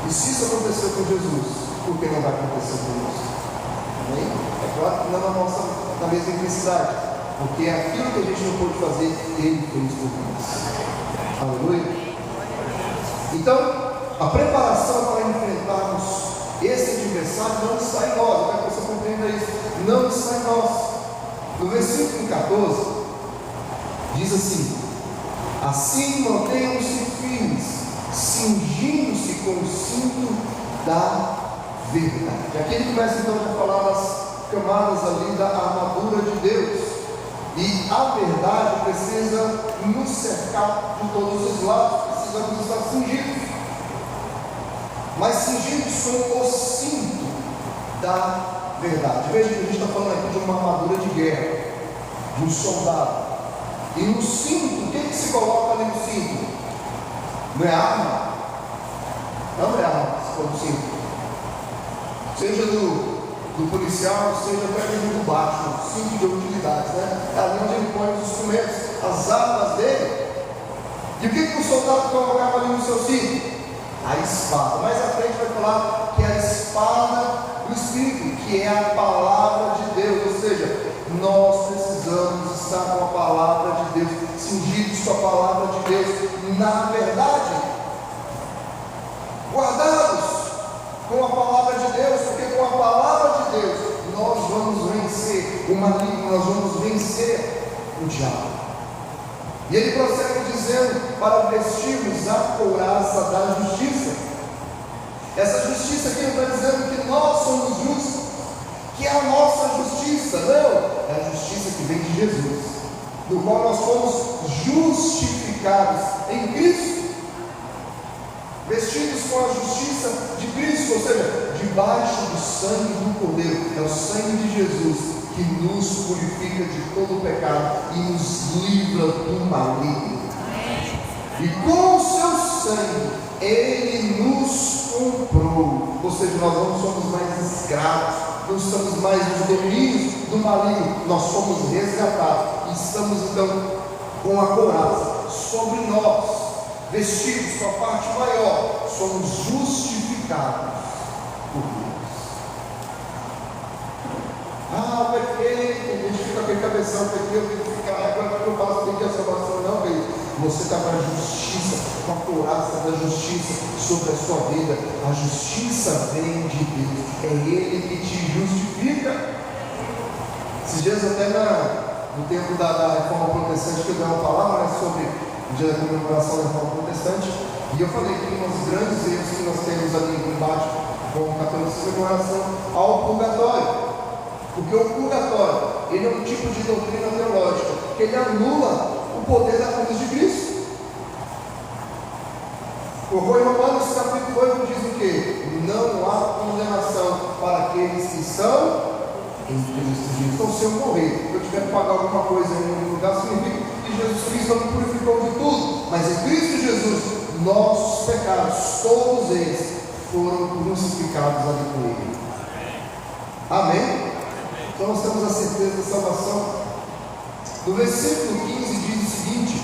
E se isso aconteceu com Jesus, por que não vai acontecer conosco? Amém? É claro que não na mesma intensidade, porque aquilo que a gente não pôde fazer, Ele fez por nós. Aleluia. Então, a preparação para enfrentarmos esse adversário não está em nós. Eu quero que você compreenda isso. Não está em nós. No versículo 14, diz assim: assim mantenham-se firmes, cingindo-se com o cinto da verdade. Aqui ele começa então a falar das camadas ali da armadura de Deus. E a verdade precisa nos cercar de todos os lados, precisamos estar cingidos. Mas cingidos com o cinto da verdade. Veja que a gente está falando aqui de uma armadura de guerra, de um soldado. E no cinto, o que se coloca ali no cinto? Não é arma? Não é arma que se coloca no cinto. Seja do policial, seja até mesmo do baixo, cinto de utilidades, né? É ali onde ele põe os instrumentos, as armas dele. E o que o soldado colocava ali no seu cinto? A espada. Mais à frente vai falar que é a espada do Espírito, que é a palavra de Deus. Ou seja, nós precisamos estar com a palavra de Deus, cingidos com a palavra de Deus, na verdade, guardados com a palavra de Deus, porque com a palavra de Deus nós vamos vencer o maligno, nós vamos vencer o diabo. E ele prossegue dizendo para vestirmos a couraça da justiça. Essa justiça aqui não está dizendo que nós somos justos, que é a nossa justiça, não, é a justiça que vem de Jesus, do qual nós fomos justificados em Cristo, vestidos com a justiça de Cristo, ou seja, debaixo do sangue do Cordeiro. É o sangue de Jesus que nos purifica de todo o pecado e nos livra do maligno. E com o seu sangue Ele nos comprou, ou seja, nós não somos mais escravos, não estamos mais nos domínios do maligno, nós somos resgatados e estamos então com a couraça sobre nós, vestidos com a parte maior, somos justificados por Deus. Ah, pequei, a gente fica com aquele cabeção, pequei, eu tenho que ficar, agora que eu faço, tem que a salvação, não, querido. Você está com a justiça, com a couraça da justiça sobre a sua vida. A justiça vem de Deus, é Ele que te justifica. Esses dias até no tempo da Reforma Protestante, que eu dei uma palavra, né, sobre o dia da comemoração da Reforma Protestante, e eu falei que um dos grandes erros que nós temos ali no embate com o catolicismo com relação ao purgatório. Porque o purgatório, ele é um tipo de doutrina teológica, que ele anula o poder da cruz de Cristo. O Romanos capítulo 8 diz o quê? Não há condenação para aqueles que estão em Cristo Jesus. Então, se eu morrer, eu tiver que pagar alguma coisa em algum lugar, significa que Jesus Cristo não me purificou de tudo. Mas em Cristo Jesus, nossos pecados, todos eles, foram crucificados ali com Ele. Amém? Então nós temos a certeza da salvação. No versículo 15 diz o seguinte: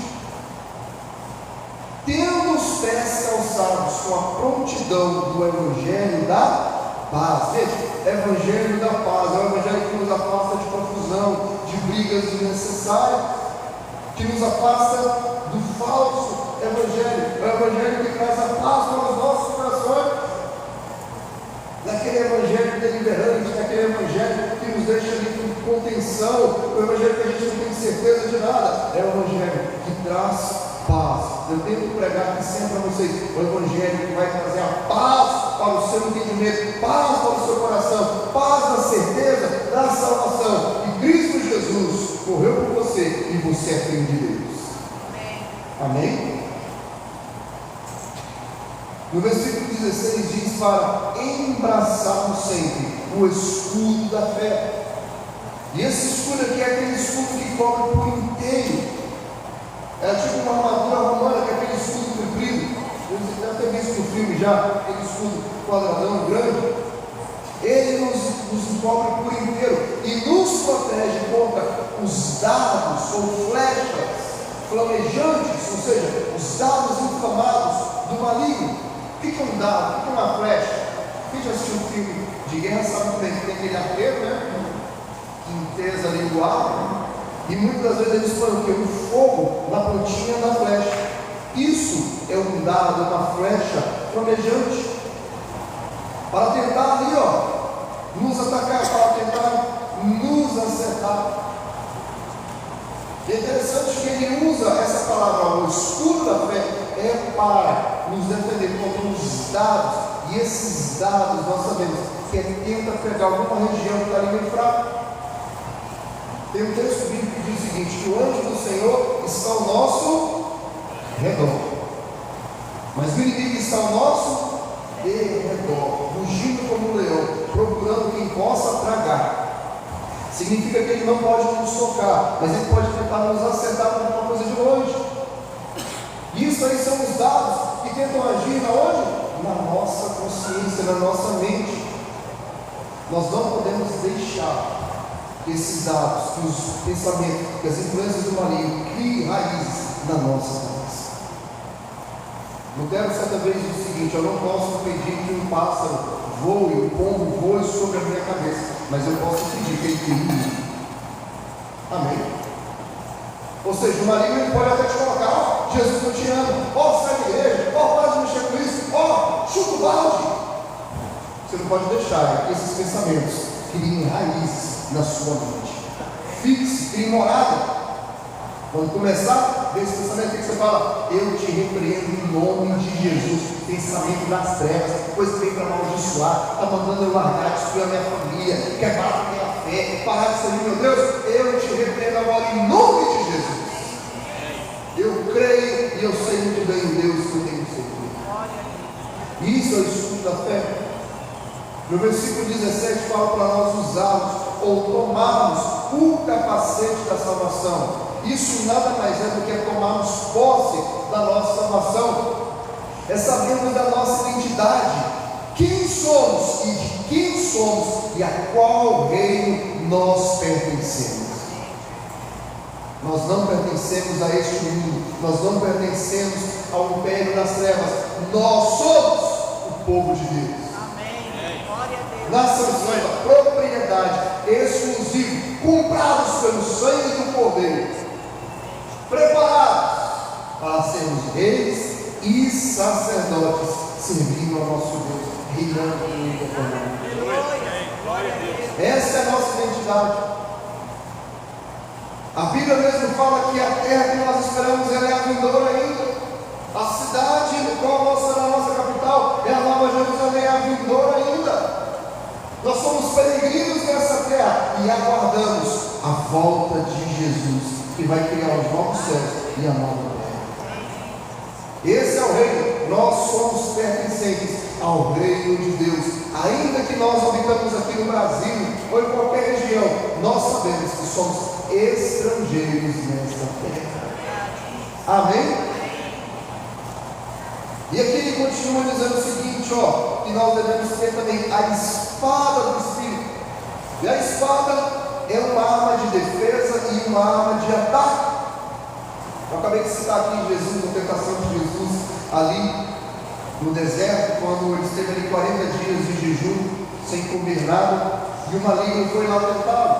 tendo os pés calçados com a prontidão do Evangelho da paz. Veja, Evangelho da paz é o Evangelho que nos afasta de confusão, de brigas desnecessárias, que nos afasta do falso Evangelho. É o Evangelho que traz a paz para os nossos corações, daquele Evangelho deliberante, daquele Evangelho que nos deixa ali com contenção, o Evangelho que a gente não tem certeza de nada. É o Evangelho que traz paz. Eu tenho pregado pregar aqui sempre para vocês o Evangelho que vai trazer a paz para o seu entendimento, paz para o seu coração, paz na certeza da salvação. E Cristo Jesus morreu por você e você é filho de Deus. Amém? No versículo 16 diz para embraçarmos sempre o escudo da fé. E esse escudo aqui é aquele escudo que cobre por inteiro. É tipo uma armadura romana, que é aquele escudo comprido. Você deve ter visto no filme já, aquele escudo quadradão grande. Ele nos cobre por inteiro e nos protege contra os dardos ou flechas flamejantes, ou seja, os dardos inflamados do maligno. O que é um dardo? O que é uma flecha? Quem já assistiu um filme de guerra sabe muito bem que tem aquele arqueiro, né? Que entesa ali o ar. E muitas das vezes eles põem o quê? Um fogo na pontinha da flecha. Isso é um dardo, uma flecha flamejante. Para tentar ali, nos atacar, para tentar nos acertar. É interessante que ele usa essa palavra, o escudo da fé, é para nos defender contra os dados. E esses dados, nós sabemos que ele tenta pegar alguma região que está ali meio fraca. Tem um texto bíblico que diz o seguinte: que o anjo do Senhor está ao nosso redor, mas o inimigo está ao nosso redor, rugindo como um leão, procurando quem possa tragar. Significa que ele não pode nos tocar, mas ele pode tentar nos acertar com alguma coisa de longe. Isso aí são os dados que tentam agir na onde? Na nossa consciência, na nossa mente. Nós não podemos deixar que esses dados, que os pensamentos, que as influências do maligno criem raízes na nossa cabeça. Lutero certa vez disse o seguinte: eu não posso pedir que um pássaro voe, um pombo voe sobre a minha cabeça, mas eu posso pedir que ele crie em mim. Amém? Ou seja, o maligno ele pode até te colocar: Jesus não te ama, sai da igreja, para de mexer com isso, chuta o balde. Você não pode deixar que esses pensamentos criem raízes na sua mente. Fixe, crie morada. Quando começar desse pensamento, o que você fala? Eu te repreendo em nome de Jesus. Pensamento das trevas, coisa que vem para amaldiçoar, está mandando eu largar, destruir a minha família, quebrar a minha fé, parar de servir meu Deus. Eu te repreendo agora em nome de Jesus. Eu creio e eu sei muito bem o Deus que eu tenho que servir. Isso é o escudo da fé. No versículo 17 fala para nós usarmos ou tomarmos o capacete da salvação. Isso nada mais é do que tomarmos posse da nossa salvação. É sabermos da nossa identidade, quem somos e de quem somos e a qual reino nós pertencemos. Nós não pertencemos a este mundo, nós não pertencemos ao império das trevas, nós somos o povo de Deus. Nação santa, propriedade exclusiva, comprados pelo sangue do Cordeiro, preparados para sermos reis e sacerdotes, servindo ao nosso Deus, reinando em governando. Essa é a nossa identidade. A Bíblia mesmo fala que a terra que nós esperamos ela é a vindoura ainda. A cidade no qual será a nossa capital é a Nova Jerusalém, é a vindoura ainda. Nós somos peregrinos nessa terra e aguardamos a volta de Jesus, que vai criar os novos céus e a nova terra. Esse é o reino. Nós somos pertencentes ao reino de Deus. Ainda que nós habitamos aqui no Brasil ou em qualquer região, nós sabemos que somos estrangeiros nessa terra. Amém? E aqui ele continua dizendo o seguinte, que nós devemos ter também a espada do Espírito. E a espada é uma arma de defesa e uma arma de ataque. Eu acabei de citar aqui Jesus, a tentação de Jesus ali no deserto, quando ele esteve ali 40 dias de jejum, sem comer nada, e o maligno foi lá tentá-lo.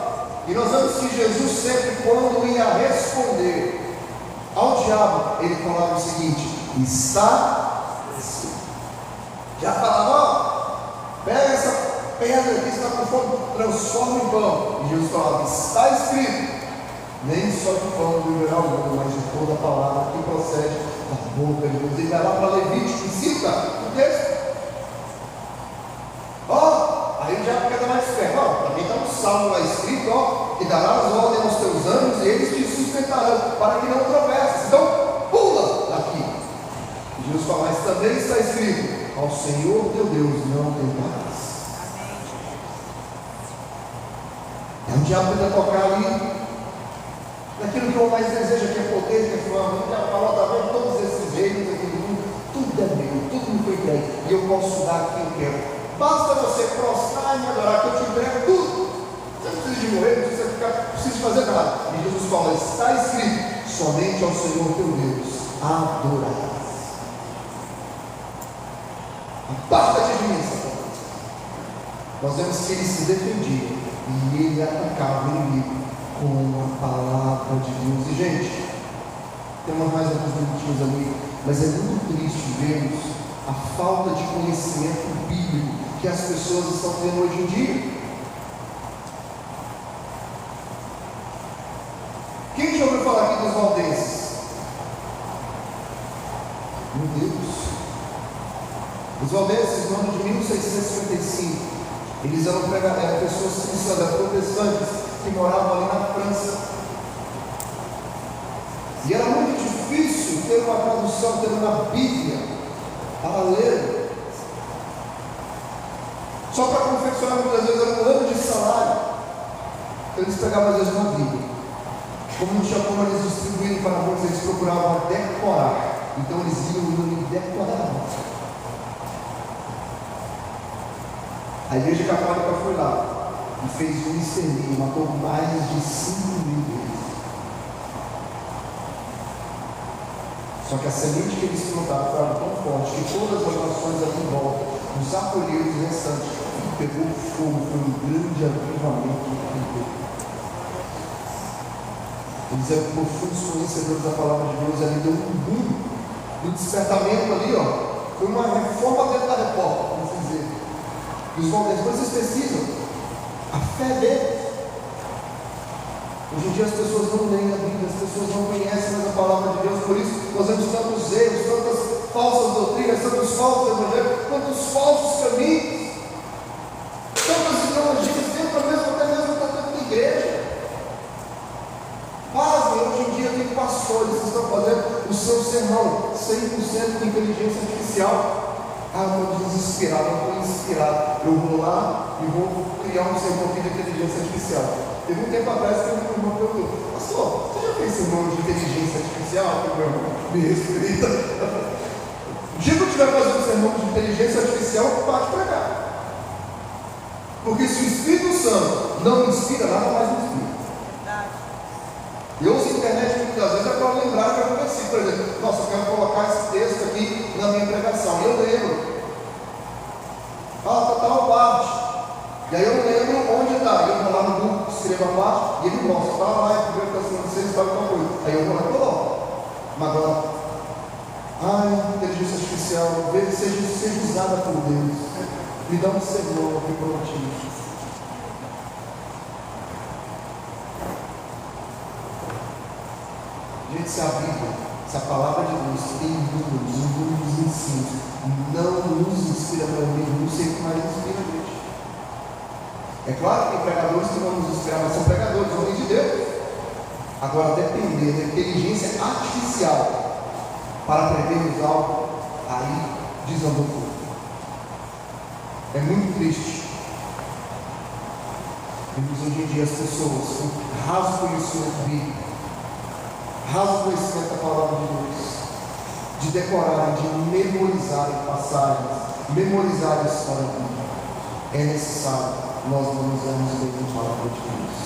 E nós vemos que Jesus sempre, quando ia responder ao diabo, ele falava o seguinte: está escrito. Já falava, pega essa pedra que está com fome, transforma em pão. E Jesus falava, está escrito. Nem só de pão viverá o homem, mas de toda a palavra que procede da boca de Deus. Ele vai lá para Levítico e cita o texto. Aí o diabo quer dar mais ferro. Também está no Salmo lá escrito, que darás ordem aos teus anjos e eles te sustentarão, para que não tropeces. Então, pula daqui. E Jesus fala, mas também está escrito, ao Senhor teu Deus não tentarás. O diabo tenta tocar ali naquilo que o mais deseja, que é poder, que é fama. O diabo fala, tá vendo, todos esses reinos aqui no mundo, tudo é meu, tudo me foi entregue, e eu posso dar o que eu quero. Basta você prostrar e me adorar, que eu te entrego tudo. Você não precisa de morrer, não precisa de fazer nada. E Jesus fala, está escrito, somente ao Senhor teu Deus adorarás. Aparta-te de mim, Satanás. Nós vemos que ele se defendia e ele atacava o inimigo com a palavra de Deus. E gente, temos mais alguns minutinhos ali, mas é muito triste vermos a falta de conhecimento bíblico que as pessoas estão tendo hoje em dia. Quem já ouviu falar aqui dos valdenses? Meu Deus! Os valdenses, no ano de 1655, eles eram pessoas cristãs, protestantes, que moravam ali na França. E era muito difícil ter uma tradução, ter uma Bíblia paralela. Só para confeccionar, muitas vezes, era um ano de salário. Então eles pegavam, às vezes, uma Bíblia. Como não tinha como eles distribuírem para muitos, eles procuravam decorar. Então eles iam e decoravam. A Igreja Católica foi lá e fez um extermínio, matou mais de 5.000 deles. Só que a semente que eles plantaram estava tão forte que todas as nações ali em volta nos acolheram os restantes e pegou fogo, foi um grande avivamento. Eles eram profundos conhecedores da palavra de Deus, ali deu um boom do despertamento ali, foi uma reforma dentro da reforma, vamos dizer. E os valdenses, vocês precisam, a fé deles. Hoje em dia as pessoas não leem a Bíblia, as pessoas não conhecem mais a palavra de Deus, por isso nós vemos tantos erros, tantas falsas doutrinas, tantos falsos evangelhos, tantos falsos caminhos, tantas ideologias dentro mesmo, até mesmo dentro da igreja. Pasmem, hoje em dia tem pastores que estão fazendo o seu sermão 100% com inteligência artificial. Eu estou desesperado, eu estou inspirado, eu vou lá e vou criar um sermão de inteligência artificial. Teve um tempo atrás que um irmão perguntou, pastor, você já fez sermão de inteligência artificial? Meu irmão, me respeita. O dia que eu estiver fazendo sermão de inteligência artificial, pode pregar. Porque se o Espírito Santo não me inspira, nada mais me inspira. Eu uso a internet muitas vezes para lembrar que eu conheci. Por exemplo, nossa, eu quero colocar esse texto aqui na minha pregação. E eu lembro. Tal parte. E aí eu lembro onde está. Eu vou lá no Google, escrevo a parte, e ele mostra. Está lá, é 1 tal coisa. Aí eu vou lá e coloco. Mas agora, inteligência artificial, seja usada por Deus. Me dá um sermão aqui prontinho. Gente, se a Bíblia, se a palavra de Deus tem números ensinos, não nos inspira para mim, não sei o que mais inspira a gente. É claro que tem pregadores que vão nos inspirar, mas são pregadores, homens de Deus. Agora, depender da inteligência artificial para prevermos algo, aí desandou tudo. É muito triste. Vemos hoje em dia as pessoas com raso conhecimento bíblico, raso conhecimento da palavra de Deus, de decorar, de memorizar passagens, memorizar a história bíblica. É necessário nós nos darmos bem com a palavra de Deus.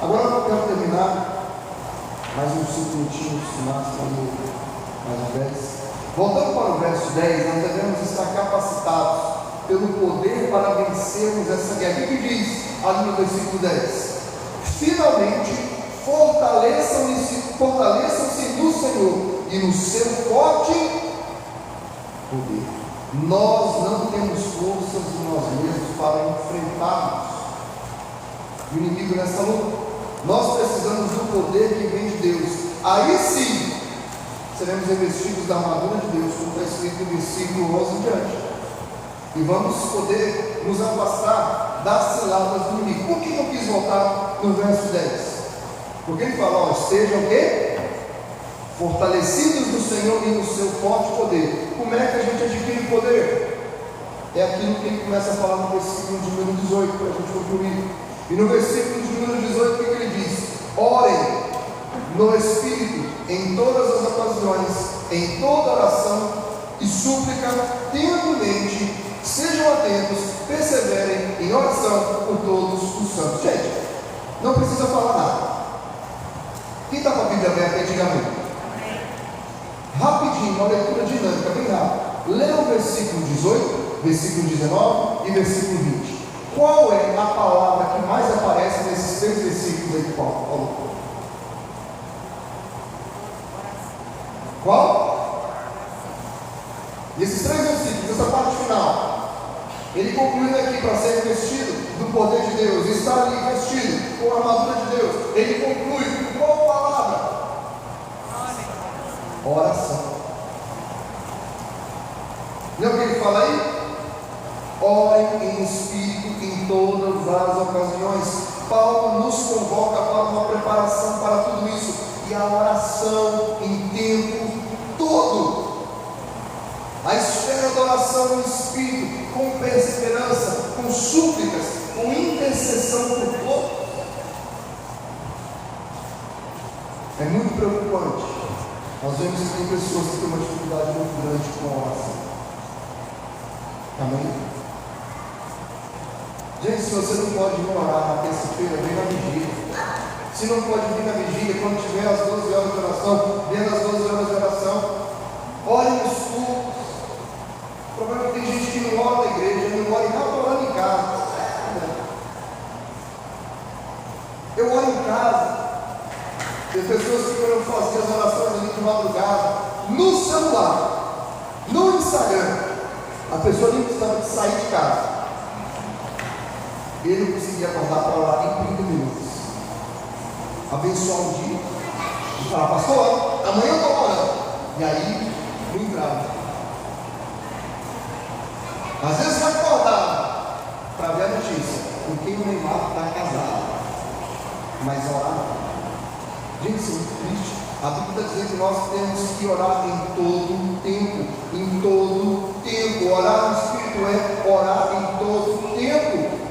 Agora eu quero terminar mais uns 5 minutinhos, máximo mais 10. Voltando para o verso 10, nós devemos estar capacitados pelo poder para vencermos essa guerra. O que diz ali no versículo 10? Finalmente, fortaleçam-se no Senhor e no seu forte poder. Nós não temos forças em nós mesmos para enfrentarmos o inimigo nessa luta. Nós precisamos do poder que vem de Deus. Aí sim, seremos revestidos da armadura de Deus, como está escrito no versículo 11 em diante. E vamos poder nos afastar das ciladas do inimigo. Por que eu quis voltar no verso 10? Porque ele fala, ó, estejam o quê? Fortalecidos no Senhor e no seu forte poder. Como é que a gente adquire poder? É aquilo que ele começa a falar no versículo de número 18, para a gente concluir. E no versículo de número 18, o que ele diz? Orem no Espírito em todas as ocasiões, em toda oração e súplica, tendo em mente, sejam atentos, perseverem em oração por todos os santos. Gente, não precisa falar nada. Quem está com a Bíblia aberta aí, diga amém. Rapidinho, uma leitura dinâmica, bem rápida. Leia o versículo 18, versículo 19 e versículo 20. Qual é a palavra que mais aparece nesses 3 versículos aí que Paulo falou? Qual? E esses 3 versículos, essa parte final, ele concluindo aqui para ser vestido do poder de Deus, está ali vestido com a armadura de Deus. Ele conclui com qual palavra? Oração. Não é o que ele fala aí? Orem em espírito em todas as ocasiões. Paulo nos convoca para uma preparação para tudo isso. E a oração em tempo todo. A esfera da oração no Espírito, com perseverança, com súplicas, com intercessão por todos. É muito preocupante. Nós vemos que tem pessoas que têm uma dificuldade muito grande com a oração. Amém? Gente, se você não pode vir orar na terça-feira, vem na vigília. Se não pode vir na vigília, quando tiver as 12 horas de oração, vem às 12 horas de oração. Ore nos cultos. O problema é que tem gente que não ora na igreja, não ora em casa, está orando em casa. Eu oro em casa. Tem pessoas que foram fazer as orações ali de madrugada, no celular, no Instagram. A pessoa nem precisava de sair de casa. Ele não conseguia acordar para orar em 30 minutos. Abençoar um dia e falar, pastor, amanhã eu estou orando. E aí, não entrava. Às vezes vai acordar para ver a notícia, com quem o Neymar está casado, mas orar não. Gente, isso é muito triste. A Bíblia está dizendo que nós temos que orar em todo tempo. Em todo tempo. Orar no Espírito é orar em todo tempo.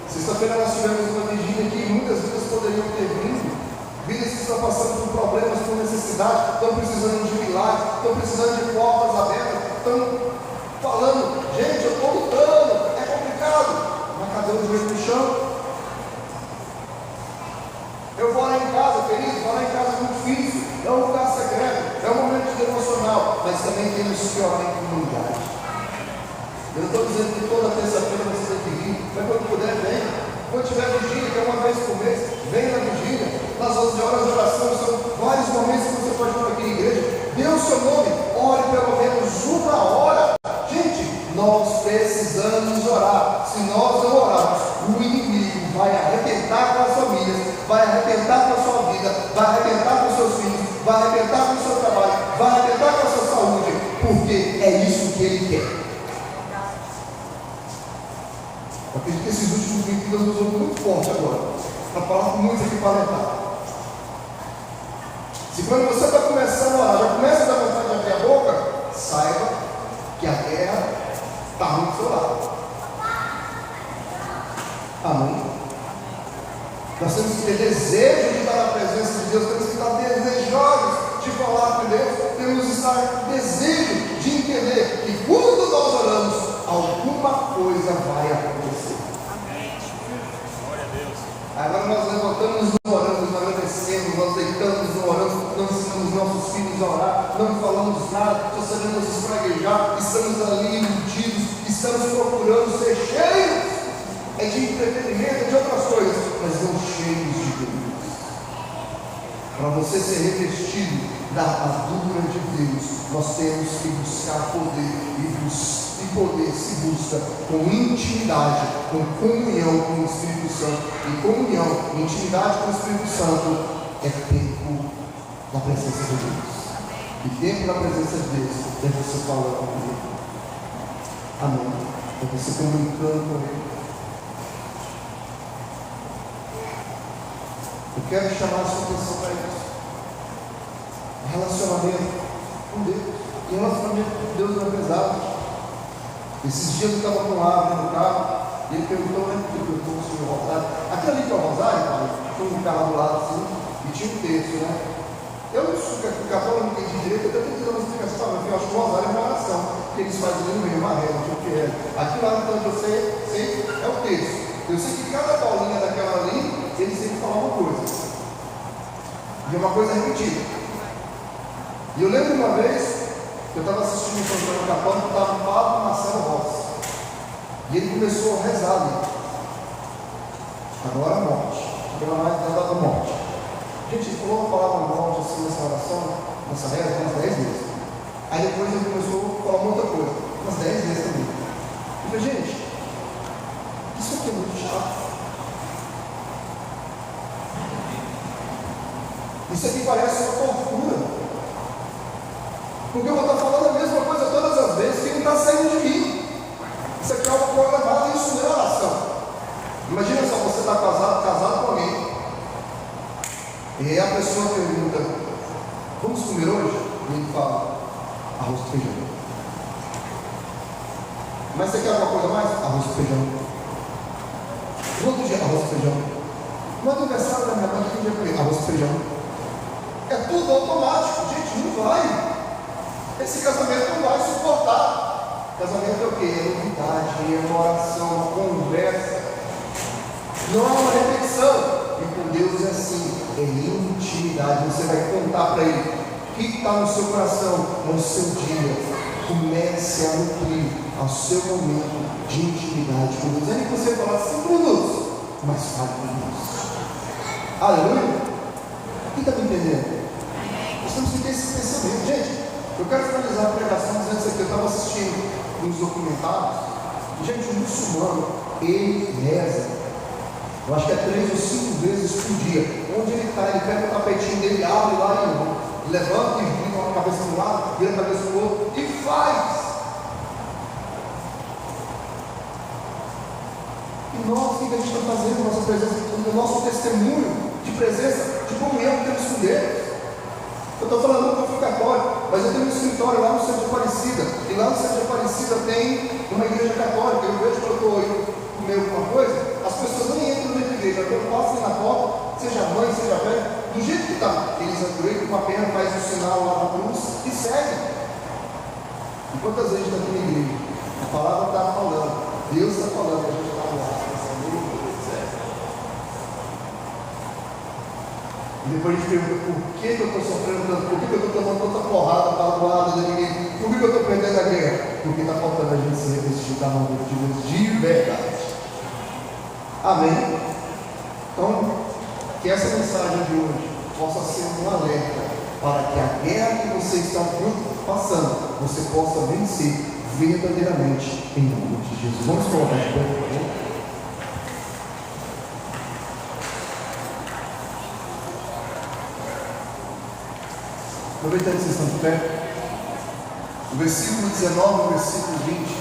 Sexta-feira nós tivemos uma vigília que muitas vidas poderiam ter vindo. Vidas que estão passando por problemas, por necessidade, estão precisando de milagres, estão precisando de portas abertas, estão falando, gente, eu estou lutando, é complicado. Mas cadê o joelho no chão? Eu vou lá em casa, querido, vou lá em casa é muito difícil, é um lugar secreto, é um momento de devocional, mas também temos que orar em comunidade. Eu não estou dizendo que toda terça-feira você tem que vir, mas quando puder, venha. Quando tiver vigília, que é uma vez por mês, venha na vigília. Nas 11 horas de oração, são vários momentos que você pode vir aqui na igreja. Dê o seu nome, ore pelo menos uma hora. Gente, nós precisamos orar. Se nós não orarmos, o inimigo vai arrebentar com as famílias, vai arrebentar com a sua vida, vai arrebentar com os seus filhos, vai arrebentar com o seu trabalho, vai arrebentar com a sua saúde, porque é isso que ele quer. Eu acredito que esses últimos 20 dias nos usou muito forte agora, para falar com muitos aqui para alertar. Se quando você está começando a orar, já começa a dar vontade de abrir a boca, saiba que a guerra está muito do seu lado. Amém? Nós temos que ter desejo de estar na presença de Deus, temos que estar desejosos de falar com Deus, temos que estar desejo de entender que quando nós oramos, alguma coisa vai acontecer. Amém. Glória a Deus. Agora nós levantamos, não oramos, nós agradecemos, nós deitamos, não oramos, não ensinamos nossos filhos a orar, não falamos nada, só sabemos espraguejar, estamos ali iludidos, estamos procurando ser cheios. É de entretenimento, de outras coisas, mas não cheios de Deus. Para você ser revestido da armadura de Deus, nós temos que buscar poder e poder se busca com intimidade, com comunhão com o Espírito Santo. E comunhão, intimidade com o Espírito Santo é tempo da presença de Deus. E tempo da presença de Deus é você falando com Ele. Amém. É você comunicando com Ele. Eu quero chamar a sua atenção para isso. Relacionamento com Deus. E relacionamento com Deus não é pesado. Esses dias eu estava com o Ávila no carro e ele perguntou, né? Ele perguntou sobre o rosário. Aquele ali que é o rosário, pai, tinha um carro do lado assim e tinha um texto, né? Eu não sou católico, não entendi direito, eu tentei dar uma explicação, mas eu acho que o rosário é uma oração que eles fazem ali no meio, uma reza, tipo que é. Aqui lá, então, eu sei é o texto. Eu sei que cada bolinha daquela ali, ele sempre fala uma coisa. E é uma coisa repetida. E eu lembro uma vez que eu estava assistindo o programa católico, estava o Padre Marcelo Rossi. E ele começou a rezar ali. Agora a morte. Pela mais nada da morte. Gente, ele falou a palavra morte assim nessa oração, nessa reza, umas 10 vezes. Aí depois ele começou a falar uma outra coisa, umas 10 vezes também. Eu falei, gente, isso aqui é muito chato. Isso aqui parece uma tortura. Porque eu vou estar falando a mesma coisa todas as vezes que não está saindo de mim. Isso aqui é algo programado, isso não é oração. Imagina só, você está casado com alguém. E aí a pessoa pergunta, vamos comer hoje? E ele fala, arroz e feijão. Mas você quer alguma coisa mais? Arroz e feijão. No outro dia, arroz e feijão. No aniversário da minha mãe, que dia comer? Arroz e feijão. É tudo automático, gente, não vai. Esse casamento não vai suportar. Casamento é o quê? É unidade, é uma oração, uma conversa. Não é uma repetição. E com Deus é assim, é intimidade. Você vai contar para Ele o que está no seu coração, no seu dia. Comece a nutrir ao seu momento de intimidade com Deus. Aí você fala 5 minutos, mas fale com Deus. Aleluia. Quem está me entendendo? Nós temos que ter esse pensamento. Gente, eu quero finalizar a pregação dizendo isso aqui. Eu estava assistindo uns documentários. Gente, o muçulmano, ele reza, eu acho que é 3 ou 5 vezes por dia. Onde ele está, ele pega o tapetinho dele, abre lá e levanta e vira a cabeça de um lado, vira a cabeça do outro e faz. E nós, o que a gente está fazendo? Nossa presença, o nosso testemunho de presença, de comunhão que temos com Deus. Eu estou falando que eu fui católico, mas eu tenho um escritório lá no centro de Aparecida. E lá no centro de Aparecida tem uma igreja católica. Eu vejo que eu estou indo comer alguma coisa, as pessoas nem entram dentro da igreja. Eu passo na porta, seja mãe, seja velho, do jeito que está. Eles entram com a perna, faz o sinal lá na cruz e seguem. E quantas vezes está aqui na igreja? A palavra está falando, Deus está falando, a gente está lá. E depois a gente pergunta por que eu estou sofrendo tanto, por que eu estou tomando tanta porrada para o lado da ninguém, por que eu estou perdendo a guerra? Porque está faltando a gente se revestir da mão de Deus de verdade. Amém? Então, que essa mensagem de hoje possa ser um alerta para que a guerra que você está passando, você possa vencer verdadeiramente em nome de Jesus. Vamos colocar de pé, por favor? Aproveitando que vocês estão de pé, o versículo 19 e o versículo 20